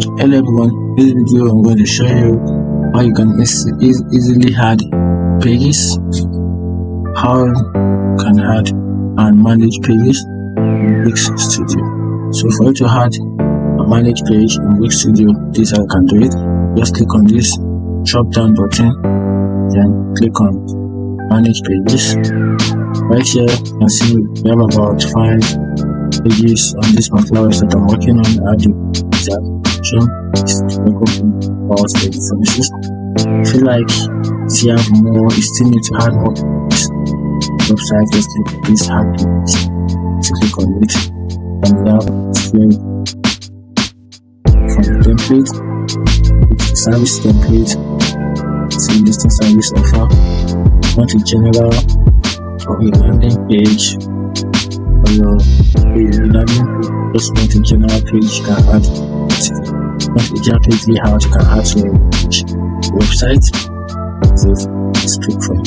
Hello everyone, this video I'm going to show you how you can easily add pages, how you can add and manage pages in Wix Studio. So for you to add and manage page in Wix Studio, this is how you can do it. Just click on this drop down button, then click on manage pages. Right here you can see we have about 5 pages on this particular website I'm working on. I do that about the services. If you like to have more, you still need to add more this website. Just click this add page, click on it, and now display from the template. It's the service template. It's a listing service offer. Want a general or a landing page, or your landing page, just want a general page, you can add page layout, you can add to your website. So let's click from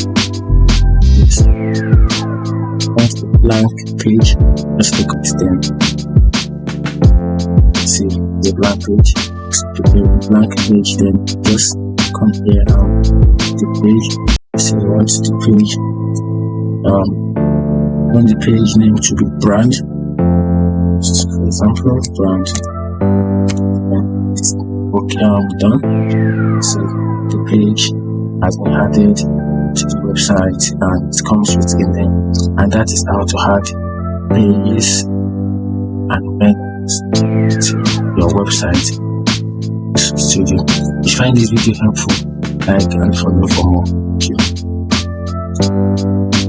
this. Want a blank page, just click on stem. See the blank page. Click the blank page, then just come here now. The page. So you want the page. Want the page name to be brand. For example, brand. Okay, done. So the page has been added to the website and it comes with a name, and that is how to add pages and menus to your website studio. If you find this video helpful, like and follow for more. Thank you.